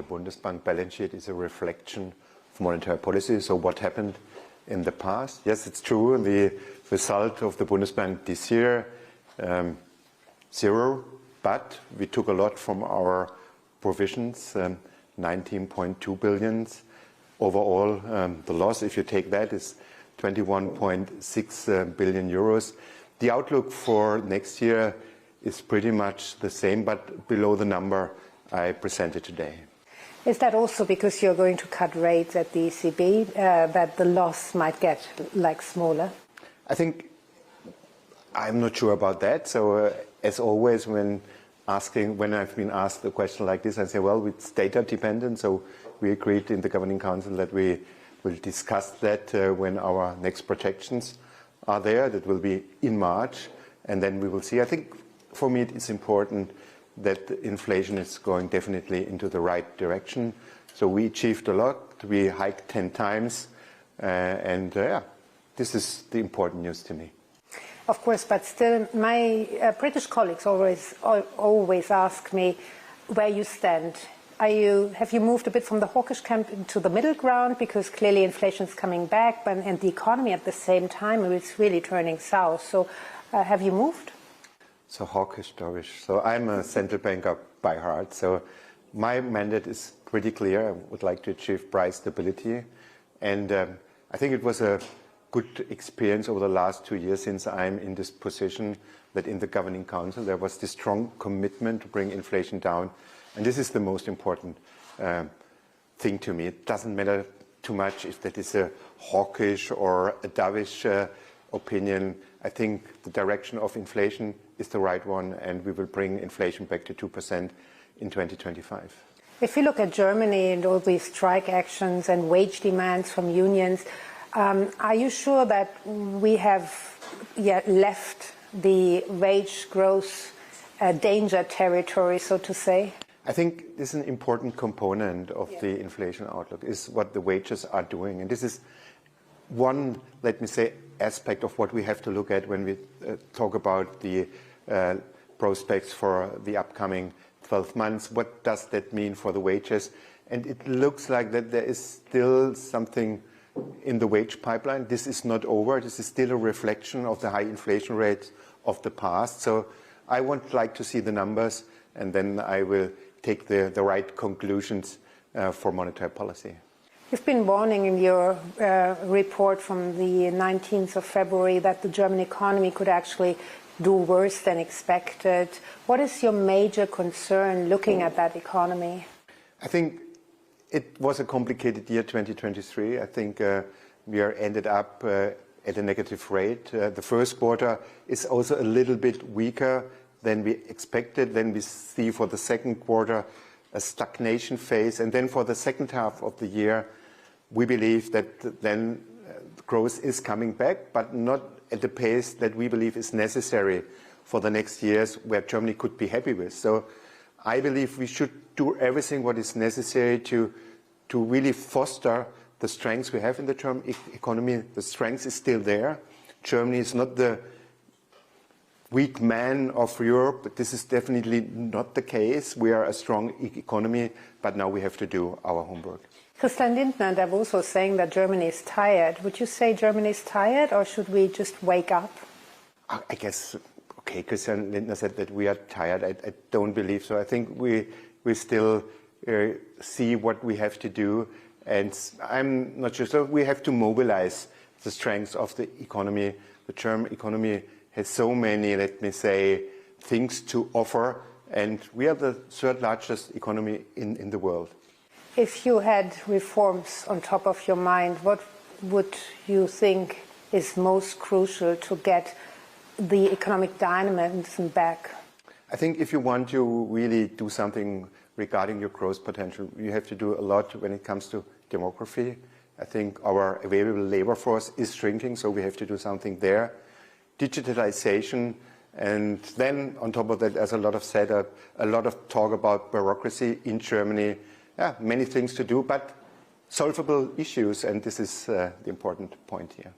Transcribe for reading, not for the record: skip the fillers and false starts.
the Bundesbank balance sheet is a reflection of monetary policy. So what happened in the past? Yes, it's true. The result of the Bundesbank this year, 0, but we took a lot from our provisions, 19.2 billion. Overall, the loss, if you take that, is 21.6 billion euros. The outlook for next year is pretty much the same, but below the number I presented today. Is that also because you're going to cut rates at the ECB, that the loss might get smaller? I think I'm not sure about that. So as always, when I've been asked a question like this, I say, well, it's data dependent. So we agreed in the Governing Council that we will discuss that when our next projections are there. That will be in March, and then we will see. I think for me it's important that inflation is going definitely into the right direction. So we achieved a lot. We hiked 10 times, and this is the important news to me. Of course, but still, my British colleagues always ask me where you stand. Have you moved a bit from the hawkish camp into the middle ground? Because clearly inflation is coming back, and the economy at the same time is really turning south. So have you moved? So hawkish, dovish. So I'm a central banker by heart. So my mandate is pretty clear. I would like to achieve price stability. And I think it was a good experience over the last 2 years since I'm in this position, that in the Governing Council there was this strong commitment to bring inflation down. And this is the most important thing to me. It doesn't matter too much if that is a hawkish or a dovish opinion. I think the direction of inflation is the right one, and we will bring inflation back to 2% in 2025. If you look at Germany and all these strike actions and wage demands from unions, are you sure that we have left the wage growth danger territory, so to say? I think this is an important component of the inflation outlook, is what the wages are doing. And this is one, let me say, aspect of what we have to look at when we talk about the prospects for the upcoming 12 months. What does that mean for the wages? And it looks like that there is still something in the wage pipeline. This is not over. This is still a reflection of the high inflation rates of the past. So I would like to see the numbers, and then I will take the right conclusions for monetary policy. You've been warning in your report from the 19th of February that the German economy could actually do worse than expected. What is your major concern looking at that economy? I think it was a complicated year, 2023. I think we ended up at a negative rate. The first quarter is also a little bit weaker than we expected. Then we see for the second quarter a stagnation phase. And then for the second half of the year, we believe that then growth is coming back, but not at the pace that we believe is necessary for the next years, where Germany could be happy with. So I believe we should do everything what is necessary to really foster the strengths we have in the German economy. The strength is still there. Germany is not the weak man of Europe, but this is definitely not the case. We are a strong economy, but now we have to do our homework. Christian Lindner, they're also saying that Germany is tired. Would you say Germany is tired, or should we just wake up? I guess, okay, Christian Lindner said that we are tired. I don't believe so. I think we still see what we have to do, and I'm not sure. So we have to mobilize the strengths of the economy. The German economy has so many, let me say, things to offer, and we are the third largest economy in the world. If you had reforms on top of your mind, what would you think is most crucial to get the economic dynamism back? I think if you want to really do something regarding your growth potential, you have to do a lot when it comes to demography. I think our available labor force is shrinking, so we have to do something there. Digitalization, and then on top of that, there's a lot of setup, a lot of talk about bureaucracy in Germany. Yeah, many things to do, but solvable issues, and this is the important point here.